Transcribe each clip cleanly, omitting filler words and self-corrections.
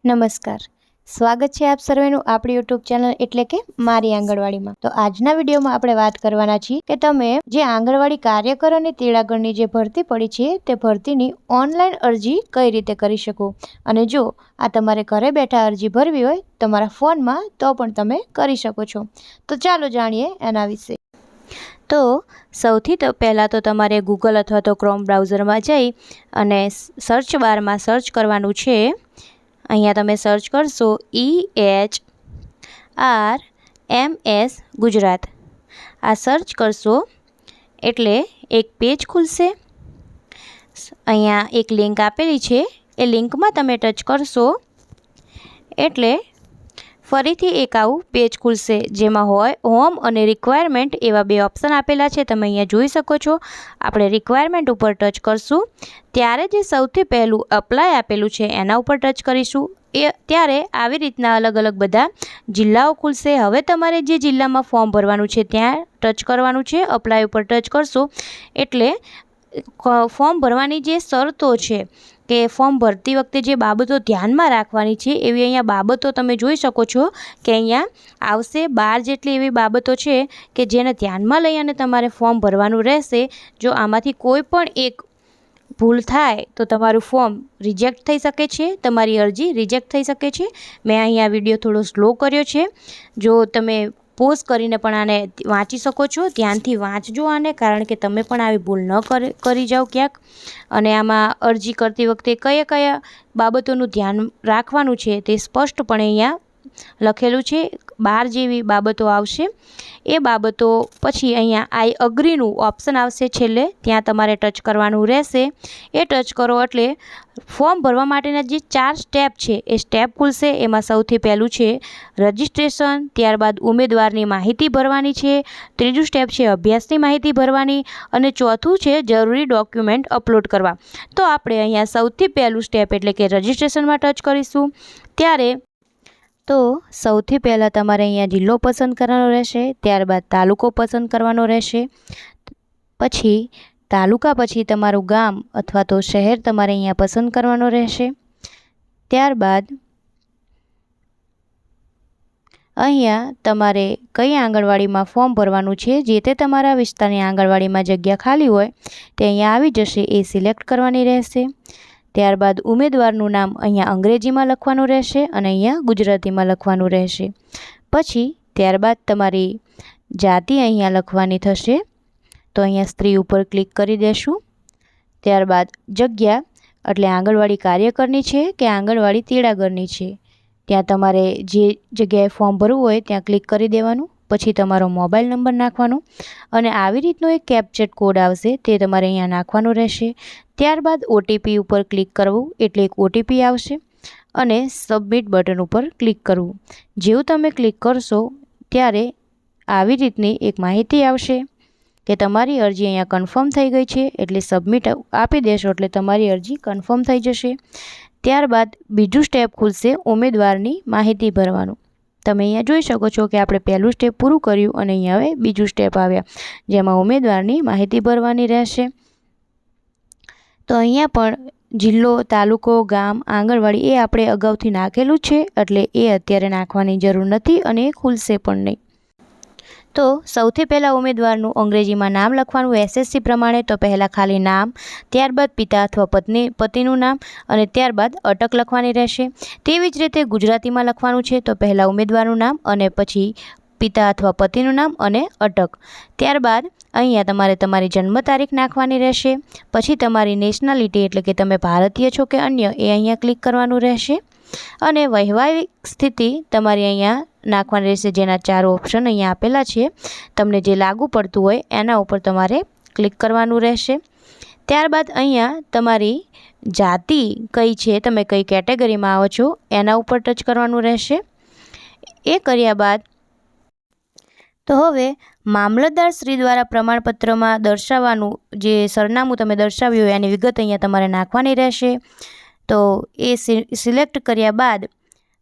નમસ્કાર, સ્વાગત છે આપ સર્વેનું આપણી યુટ્યુબ ચેનલ એટલે કે મારી આંગણવાડીમાં। તો આજના વિડીયોમાં આપણે વાત કરવાના છીએ કે તમે જે આંગણવાડી કાર્યકર અને તેડાગરની જે ભરતી પડી છે તે ભરતીની ઓનલાઈન અરજી કઈ રીતે કરી શકો, અને જો આ તમારે ઘરે બેઠા અરજી ભરવી હોય તમારા ફોનમાં તો પણ તમે કરી શકો છો। તો ચાલો જાણીએ એના વિશે। તો સૌથી પહેલાં તો તમારે ગૂગલ અથવા તો ક્રોમ બ્રાઉઝરમાં જઈ અને સર્ચ બારમાં સર્ચ કરવાનું છે। અહીંયા તમે સર્ચ કરશો EHRMS ગુજરાત। આ સર્ચ કરશો એટલે એક પેજ ખુલશે। અહીંયા એક લિંક આપેલી છે, એ લિંકમાં તમે ટચ કરશો એટલે ફરીથી એક આવું પેજ ખુલશે, જેમાં હોમ અને રિક્વાયરમેન્ટ એવા બે ઓપ્શન આપેલા છે। તમે અહીંયા જોઈ શકો છો। આપણે રિક્વાયરમેન્ટ ઉપર ટચ કરશું ત્યારે જે સૌથી પહેલું અપ્લાય આપેલું છે એના ઉપર ટચ કરીશું ત્યારે આવી રીતના અલગ અલગ બધા જિલ્લાઓ ખુલશે। હવે તમારે જે જિલ્લામાં ફોર્મ ભરવાનું છે ત્યાં ટચ કરવાનું છે। અપ્લાય ઉપર ટચ કરશો એટલે ફોર્મ ભરવાની જે શરતો છે કે ફોર્મ ભરતી વખતે જે બાબતો ધ્યાનમાં રાખવાની છે એવી અહીંયા બાબતો તમે જોઈ શકો છો કે અહીંયા આવશે 12 જેટલી એવી બાબતો છે કે જેને ધ્યાનમાં લઈ અને તમારે ફોર્મ ભરવાનું રહેશે। જો આમાંથી કોઈ પણ એક ભૂલ થાય તો તમારું ફોર્મ રિજેક્ટ થઈ શકે છે, તમારી અરજી રિજેક્ટ થઈ શકે છે। મેં અહીંયા વિડીયો થોડો સ્લો કર્યો છે, જો તમે પોઝ કરીને પણ આને વાંચી શકો છો। ધ્યાનથી વાંચજો આને, કારણ કે તમે પણ આવી ભૂલ ન કરી જાઓ ક્યાંક। અને આમાં અરજી કરતી વખતે કયા કયા બાબતોનું ધ્યાન રાખવાનું છે તે સ્પષ્ટપણે અહીંયા લખેલું છે। 12 જેવી બાબતો આવશે। એ બાબતો પછી અહીંયા આઈ અગ્રીનું ઓપ્શન આવશે છેલ્લે, ત્યાં તમારે ટચ કરવાનું રહેશે। એ ટચ કરો એટલે ફોર્મ ભરવા માટેના જે 4 સ્ટેપ છે એ સ્ટેપ ખુલશે। એમાં સૌથી પહેલું છે રજિસ્ટ્રેશન, ત્યારબાદ ઉમેદવારની માહિતી ભરવાની છે, ત્રીજું સ્ટેપ છે અભ્યાસની માહિતી ભરવાની, અને ચોથું છે જરૂરી ડોક્યુમેન્ટ અપલોડ કરવા। તો આપણે અહીંયા સૌથી પહેલું સ્ટેપ એટલે કે રજિસ્ટ્રેશનમાં ટચ કરીશું ત્યારે તો સૌથી પહેલાં તમારે અહીંયા જિલ્લો પસંદ કરવાનો રહેશે, ત્યારબાદ તાલુકો પસંદ કરવાનો રહેશે, પછી તાલુકા પછી તમારું ગામ અથવા તો શહેર તમારે અહીંયા પસંદ કરવાનો રહેશે। ત્યારબાદ અહીંયા તમારે કઈ આંગણવાડીમાં ફોર્મ ભરવાનું છે, જે તે તમારા વિસ્તારની આંગણવાડીમાં જગ્યા ખાલી હોય તે અહીંયા આવી જશે, એ સિલેક્ટ કરવાની રહેશે। ત્યારબાદ ઉમેદવારનું નામ અહીંયા અંગ્રેજીમાં લખવાનું રહેશે અને અહીંયા ગુજરાતીમાં લખવાનું રહેશે। પછી ત્યારબાદ તમારી જાતિ અહીંયા લખવાની થશે, તો અહીંયા સ્ત્રી ઉપર ક્લિક કરી દેશું। ત્યારબાદ જગ્યા એટલે આંગણવાડી કાર્યકરની છે કે આંગણવાડી તેડાગરની છે, ત્યાં તમારે જે જગ્યાએ ફોર્મ ભરવું હોય ત્યાં ક્લિક કરી દેવાનું। પછી તમારો મોબાઈલ નંબર નાખવાનો અને આવી રીતનો એક કેપ્ચર કોડ આવશે તે તમારે અહીંયા નાખવાનો રહેશે। ત્યારબાદ ઓટીપી ઉપર ક્લિક કરવું એટલે એક ઓટીપી આવશે અને સબમિટ બટન ઉપર ક્લિક કરવું। જેવું તમે ક્લિક કરશો ત્યારે આવી રીતની એક માહિતી આવશે કે તમારી અરજી અહીંયા કન્ફર્મ થઈ ગઈ છે, એટલે સબમિટ આપી દેશો એટલે તમારી અરજી કન્ફર્મ થઈ જશે। ત્યારબાદ બીજું સ્ટેપ ખુલશે ઉમેદવારની માહિતી ભરવાનું। તમે અહીંયા જોઈ શકો છો કે આપણે પહેલું સ્ટેપ પૂરું કર્યું અને અહીંયા હવે બીજું સ્ટેપ આવ્યા, જેમાં ઉમેદવારની માહિતી ભરવાની રહેશે। તો અહીંયા પણ જિલ્લો, તાલુકો, ગામ, આંગણવાડી એ આપણે અગાઉથી નાખેલું છે એટલે એ અત્યારે નાખવાની જરૂર નથી અને એ ખુલશે પણ નહીં। તો સૌથી પહેલાં ઉમેદવારનું અંગ્રેજીમાં નામ લખવાનું એસએસસી પ્રમાણે, તો પહેલાં ખાલી નામ, ત્યારબાદ પિતા અથવા પતિનું નામ અને ત્યારબાદ અટક લખવાની રહેશે। તેવી જ રીતે ગુજરાતીમાં લખવાનું છે, તો પહેલાં ઉમેદવારનું નામ અને પછી પિતા અથવા પતિનું નામ અને અટક। ત્યારબાદ અહીંયા તમારે તમારી જન્મ તારીખ નાખવાની રહેશે, પછી તમારી નેશનાલિટી એટલે કે તમે ભારતીય છો કે અન્ય એ અહીંયા ક્લિક કરવાનું રહેશે, અને વૈવાહિક સ્થિતિ તમારી અહીંયા નાખવાની રહેશે, જેના 4 ઓપ્શન અહીંયા આપેલા છે, તમને જે લાગુ પડતું હોય એના ઉપર તમારે ક્લિક કરવાનું રહેશે। ત્યારબાદ અહીંયા તમારી જાતિ કઈ છે, તમે કઈ કેટેગરીમાં આવો છો એના ઉપર ટચ કરવાનું રહેશે। એ કર્યા બાદ તો હવે મામલતદાર શ્રી દ્વારા પ્રમાણપત્રમાં દર્શાવવાનું જે સરનામું તમે દર્શાવ્યું હોય એની વિગત અહીંયા તમારે નાખવાની રહેશે। તો એ સિલેક્ટ કર્યા બાદ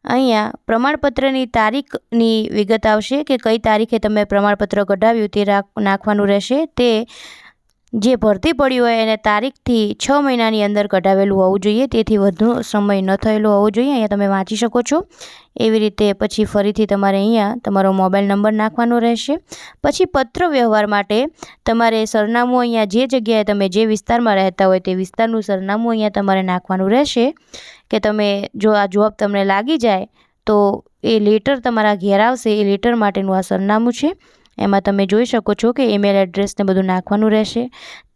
અહીંયા પ્રમાણપત્રની તારીખની વિગત આવશે કે કઈ તારીખે તમે પ્રમાણપત્ર કઢાવ્યું તે નાખવાનું રહેશે। તે જે ભરતી પડી હોય એને તારીખથી 6 મહિનાની અંદર કઢાવેલું હોવું જોઈએ, તેથી વધુ સમય ન થયેલો હોવો જોઈએ. અહીંયા તમે વાંચી શકો છો. એવી રીતે પછી ફરીથી તમારે અહીંયા તમારો મોબાઈલ નંબર નાખવાનો રહેશે. પછી પત્ર વ્યવહાર માટે તમારે સરનામું અહીંયા જે જગ્યાએ તમે જે વિસ્તારમાં રહેતા હોય તે વિસ્તારનું સરનામું અહીંયા તમારે નાખવાનું રહેશે. કે તમે જો આ જોબ તમને લાગી જાય તો એ લેટર તમારા ઘેર આવશે, એ લેટર માટેનું આ સરનામું છે. એમાં તમે જોઈ શકો છો કે ઈમેલ એડ્રેસને બધું નાખવાનું રહેશે.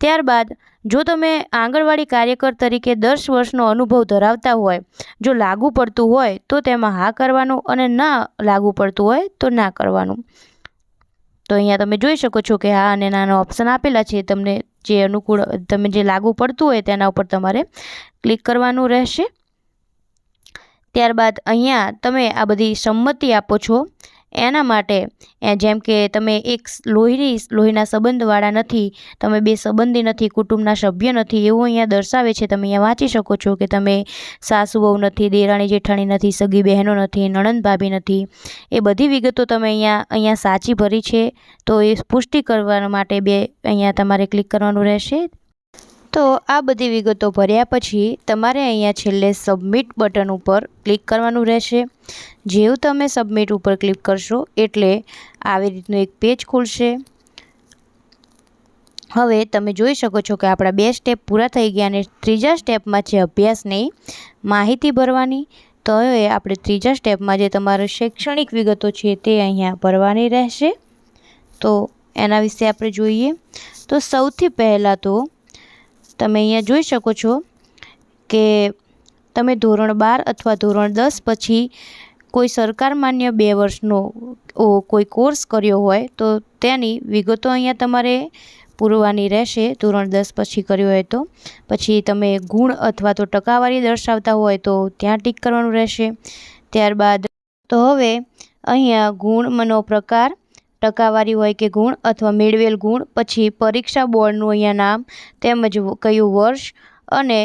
ત્યારબાદ જો તમે આંગણવાડી કાર્યકર તરીકે 10 વર્ષનો અનુભવ ધરાવતા હોય, જો લાગુ પડતું હોય તો તેમાં હા કરવાનું અને ના લાગુ પડતું હોય તો ના કરવાનું. તો અહીંયા તમે જોઈ શકો છો કે હા અને નાનો ઓપ્શન આપેલા છે. તમને જે અનુકૂળ, તમે જે લાગુ પડતું હોય તેના ઉપર તમારે ક્લિક કરવાનું રહેશે. ત્યારબાદ અહીંયા તમે આ બધી સંમતિ આપો છો. એના માટે જેમ કે તમે એક લોહીના સંબંધવાળા નથી, તમે બે સંબંધી નથી, કુટુંબના સભ્ય નથી, એવું અહીંયા દર્શાવે છે. તમે અહીંયા વાંચી શકો છો કે તમે સાસુ વહુ નથી, દેરાણી જેઠાણી નથી, સગી બહેનો નથી, નણંદ ભાભી નથી. એ બધી વિગતો તમે અહીંયા સાચી ભરી છે. તો એ પુષ્ટિ કરવા માટે અહીંયા તમારે ક્લિક કરવાનું રહેશે. તો આ બધી વિગતો ભર્યા પછી તમારે અહીંયા છેલ્લે સબમિટ બટન ઉપર ક્લિક કરવાનું રહેશે. જેવું તમે સબમિટ ઉપર ક્લિક કરશો એટલે આવી રીતનું એક પેજ ખુલશે. હવે તમે જોઈ શકો છો કે આપણા 2 સ્ટેપ પૂરા થઈ ગયા અને ત્રીજા સ્ટેપમાં છે અભ્યાસની માહિતી ભરવાની. તો હવે આપણે ત્રીજા સ્ટેપમાં જે તમારી શૈક્ષણિક વિગતો છે તે અહીંયા ભરવાની રહેશે. તો એના વિશે આપણે જોઈએ તો સૌથી પહેલાં તો તમે અહીંયા જોઈ શકો છો કે તમે ધોરણ 12 અથવા ધોરણ 10 પછી કોઈ સરકાર માન્ય 2 વર્ષનો કોઈ કોર્સ કર્યો હોય તો તેની વિગતો અહીંયા તમારે પૂરવાની રહેશે. ધોરણ 10 પછી કર્યો હોય તો પછી તમે ગુણ અથવા તો ટકાવારી દર્શાવતા હોય તો ત્યાં ટીક કરવાનું રહેશે. ત્યારબાદ તો હવે અહીંયા ગુણનો પ્રકાર, ટકાવારી હોય કે ગુણ અથવા મેળવેલ ગુણ, પછી પરીક્ષા બોર્ડનું અહીંયા નામ તેમજ કયું વર્ષ અને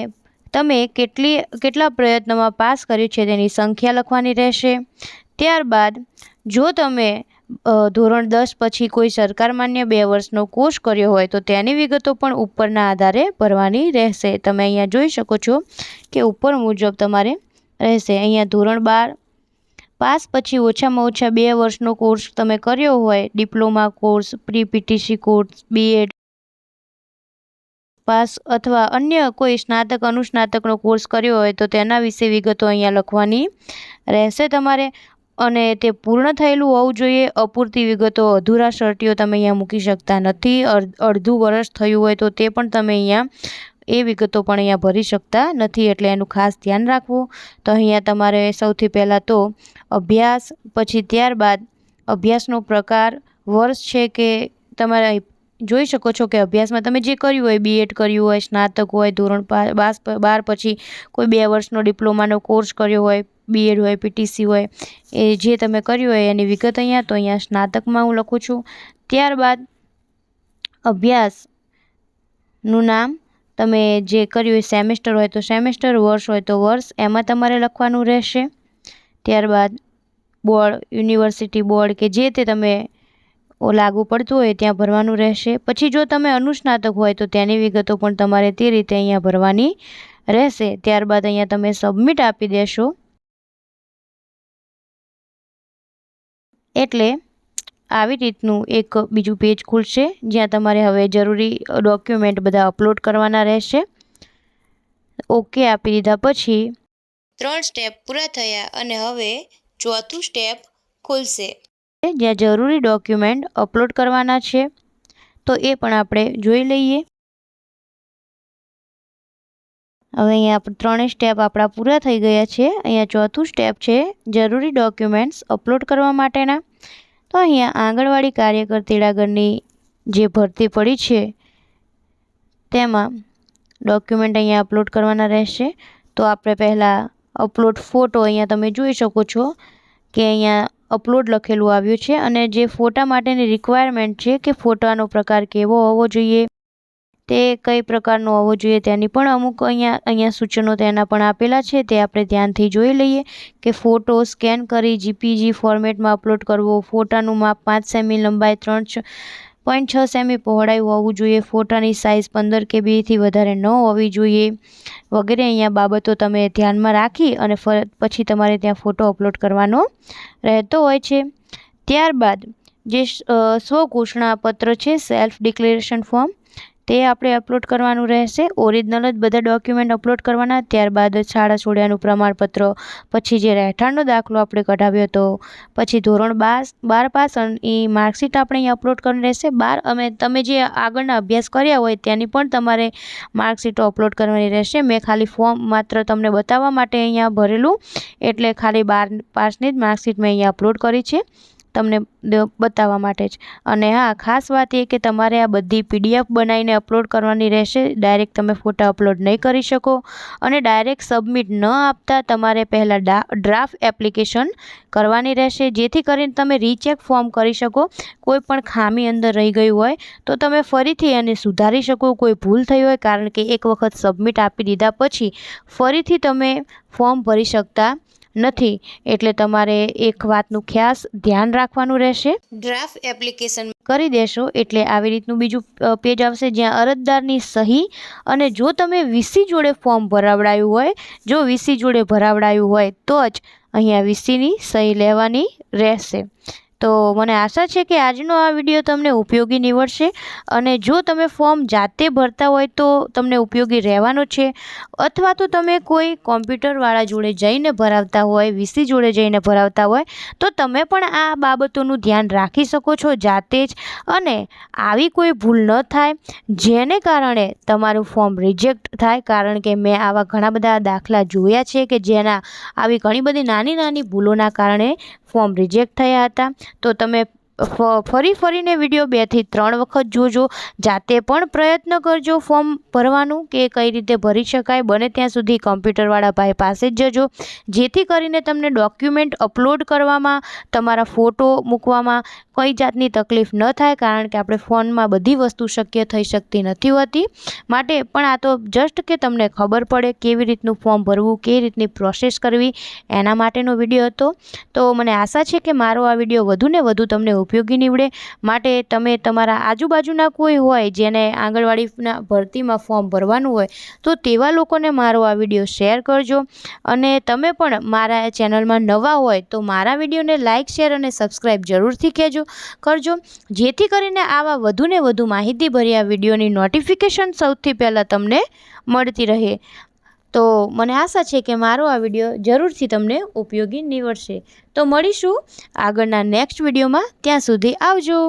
તમે કેટલા પ્રયત્નોમાં પાસ કર્યું છે તેની સંખ્યા લખવાની રહેશે. ત્યારબાદ જો તમે ધોરણ 10 પછી કોઈ સરકાર માન્ય 2 વર્ષનો કોર્સ કર્યો હોય તો તેની વિગતો પણ ઉપરના આધારે ભરવાની રહેશે. તમે અહીંયા જોઈ શકો છો કે ઉપર મુજબ તમારે રહેશે. અહીંયા ધોરણ 12 પાસ પછી ઓછામાં ઓછા 2 વર્ષનો કોર્સ તમે કર્યો હોય, diploma course, pre PTC course, BEd pass અથવા અન્ય કોઈ સ્નાતક અનુસ્નાતકનો કોર્સ કર્યો હોય તો તેના વિશે વિગતો અહીંયા લખવાની રહેશે તમારે. અને તે પૂર્ણ થયેલું હોવું જોઈએ. અપૂરતી વિગતો, અધૂરા શરતીઓ તમે અહીંયા મૂકી શકતા નથી. અડધું વર્ષ થયું હોય તો તે પણ તમે અહીંયા એ વિગતો પણ અહીંયા ભરી શકતા નથી, એટલે એનું ખાસ ધ્યાન રાખવું. તો અહીંયા તમારે સૌથી પહેલાં તો અભ્યાસ, પછી ત્યારબાદ અભ્યાસનો પ્રકાર, વર્ષ છે કે તમારે જોઈ શકો છો કે અભ્યાસમાં તમે જે કર્યું હોય, બીએડ કર્યું હોય, સ્નાતક હોય, ધોરણ 12 પછી કોઈ 2 વર્ષનો ડિપ્લોમાનો કોર્સ કર્યો હોય, બીએડ હોય, પીટીસી હોય, એ જે તમે કર્યું હોય એની વિગત અહીંયા. તો અહીંયા સ્નાતકમાં હું લખું છું. ત્યારબાદ અભ્યાસનું નામ, તમે જે કર્યું હોય, સેમેસ્ટર હોય તો સેમેસ્ટર, વર્ષ હોય તો વર્ષ, એમાં તમારે લખવાનું રહેશે. ત્યારબાદ બોર્ડ, યુનિવર્સિટી બોર્ડ કે જે તે તમે લાગુ પડતું હોય ત્યાં ભરવાનું રહેશે. પછી જો તમે અનુસ્નાતક હોય તો તેની વિગતો પણ તમારે તે રીતે અહીંયા ભરવાની રહેશે. ત્યારબાદ અહીંયા તમે સબમિટ આપી દેશો એટલે આવી રીતનું એક બીજું પેજ ખુલશે જ્યાં તમારે હવે જરૂરી ડોક્યુમેન્ટ બધા અપલોડ કરવાના રહેશે. ઓકે આપી દીધા પછી 3 સ્ટેપ પૂરા થયા અને હવે ચોથું સ્ટેપ ખુલશે જ્યાં જરૂરી ડોક્યુમેન્ટ અપલોડ કરવાના છે. તો એ પણ આપણે જોઈ લઈએ. હવે અહીંયા 3 સ્ટેપ આપણા પૂરા થઈ ગયા છે. અહીંયા ચોથું સ્ટેપ છે જરૂરી ડોક્યુમેન્ટ્સ અપલોડ કરવા માટેના. તો અહીંયા આંગણવાડી કાર્યકર તેડાગરની જે ભરતી પડી છે તેમાં ડોક્યુમેન્ટ અહીંયા અપલોડ કરવાના રહેશે. તો આપણે પહેલાં અપલોડ ફોટો, અહીંયા તમે જોઈ શકો છો કે અહીંયા અપલોડ લખેલું આવ્યું છે અને જે ફોટા માટેની રિક્વાયરમેન્ટ છે કે ફોટાનો પ્રકાર કેવો હોવો જોઈએ, તે કઈ પ્રકારનો હોવો જોઈએ તેની પણ અમુક અહીંયા સૂચનો તેના પણ આપેલા છે. તે આપણે ધ્યાનથી જોઈ લઈએ કે ફોટો સ્કેન કરી જીપીજી ફોર્મેટમાં અપલોડ કરવો, ફોટાનું માપ 5 સેમી, લંબાઈ 0.6 સેમી પહોળાઈ હોવું જોઈએ, ફોટાની સાઇઝ 15 KBથી વધારે ન હોવી જોઈએ વગેરે અહીંયા બાબતો તમે ધ્યાનમાં રાખી અને પછી તમારે ત્યાં ફોટો અપલોડ કરવાનો રહેતો હોય છે। ત્યારબાદ જે સ્વઘોષણાપત્ર છે, સેલ્ફ ડિક્લેરેશન ફોર્મ, તે આપણે અપલોડ કરવાનું રહેશે। ઓરિજિનલ જ બધા ડોક્યુમેન્ટ અપલોડ કરવાના। ત્યારબાદ શાળા છોડ્યાનું પ્રમાણપત્ર, પછી જે રહેઠાણનો દાખલો આપણે કઢાવ્યો હતો, પછી ધોરણ 12 પાસ એ માર્કશીટ આપણે અહીં અપલોડ કરવાની રહેશે। તમે જે આગળના અભ્યાસ કર્યા હોય તેની પણ તમારે માર્કશીટો અપલોડ કરવાની રહેશે। મેં ખાલી ફોર્મ માત્ર તમને બતાવવા માટે અહીંયા ભરેલું, એટલે ખાલી 12 પાસની જ માર્કશીટ મેં અહીંયા અપલોડ કરી છે તમને બતાવવા માટે જ। અને હા, ખાસ વાત એ કે તમારે આ બધી PDF બનાવીને અપલોડ કરવાની રહેશે। ડાયરેક્ટ તમે ફોટા અપલોડ નહીં કરી શકો અને ડાયરેક્ટ સબમિટ ન આપતા તમારે પહેલાં ડ્રાફ્ટ એપ્લિકેશન કરવાની રહેશે, જેથી કરીને તમે રીચેક ફોર્મ કરી શકો। કોઈ પણ ખામી અંદર રહી ગઈ હોય તો તમે ફરીથી એને સુધારી શકો, કોઈ ભૂલ થઈ હોય, કારણ કે એક વખત સબમિટ આપી દીધા પછી ફરીથી તમે ફોર્મ ભરી શકતા નથી, એટલે તમારે એક વાતનું ખાસ ધ્યાન રાખવાનું રહેશે। ડ્રાફ્ટ એપ્લિકેશન કરી દેશો એટલે આવી રીતનું બીજું પેજ આવશે, જ્યાં અરજદારની સહી અને જો તમે VC જોડે ફોર્મ ભરાવડાયું હોય, જો VC જોડે ભરાવડાયું હોય તો જ અહીંયા VCની સહી લેવાની રહેશે। તો મને આશા છે કે આજનો આ વિડીયો તમને ઉપયોગી નીવડશે અને જો તમે ફોર્મ જાતે ભરતા હોય તો તમને ઉપયોગી રહેવાનો છે, અથવા તો તમે કોઈ કોમ્પ્યુટરવાળા જોડે જઈને ભરાવતા હોય, VC જોડે જઈને ભરાવતા હોય તો તમે પણ આ બાબતોનું ધ્યાન રાખી શકો છો જાતે જ, અને આવી કોઈ ભૂલ ન થાય જેને કારણે તમારું ફોર્મ રિજેક્ટ થાય। કારણ કે મેં આવા ઘણા બધા દાખલા જોયા છે કે જેના આવી ઘણી બધી નાની ભૂલોના કારણે ફોર્મ રિજેક્ટ થયા હતા। તો તમે ફરીને વિડીયો 2 થી 3 વખત જોજો, જાતે પણ પ્રયત્ન કરજો ફોર્મ ભરવાનું કે કઈ રીતે ભરી શકાય। બને ત્યાં સુધી કોમ્પ્યુટરવાળા ભાઈ પાસે જ જજો, જેથી કરીને તમને ડોક્યુમેન્ટ અપલોડ કરવામાં, તમારા ફોટો મૂકવામાં કોઈ જાતની તકલીફ ન થાય, કારણ કે આપણે ફોનમાં બધી વસ્તુ શક્ય થઈ શકતી નથી હોતી। માટે પણ આ તો જસ્ટ કે તમને ખબર પડે કેવી રીતનું ફોર્મ ભરવું, કેવી રીતની પ્રોસેસ કરવી, એના માટેનો વિડીયો હતો। તો મને આશા છે કે મારો આ વિડીયો વધુને વધુ તમને ઉપયોગી નીવડે, માટે તમે તમારા આજુબાજુના કોઈ હોય જેને આંગણવાડીના ભરતીમાં ફોર્મ ભરવાનું હોય તો તેવા લોકોને મારો આ વિડીયો શેર કરજો। અને તમે પણ મારા ચેનલમાં નવા હોય તો મારા વિડીયોને લાઇક, શેર અને સબસ્ક્રાઈબ જરૂરથી કરજો, જેથી કરીને આવા વધુને વધુ માહિતીભર્યા વિડીયોની નોટિફિકેશન સૌથી પહેલાં તમને મળતી રહે। તો મને આશા છે કે મારો આ વિડીયો જરૂરથી તમને ઉપયોગી નીવડશે। તો મળીશું આગળના નેક્સ્ટ વિડીયોમાં, ત્યાં સુધી આવજો।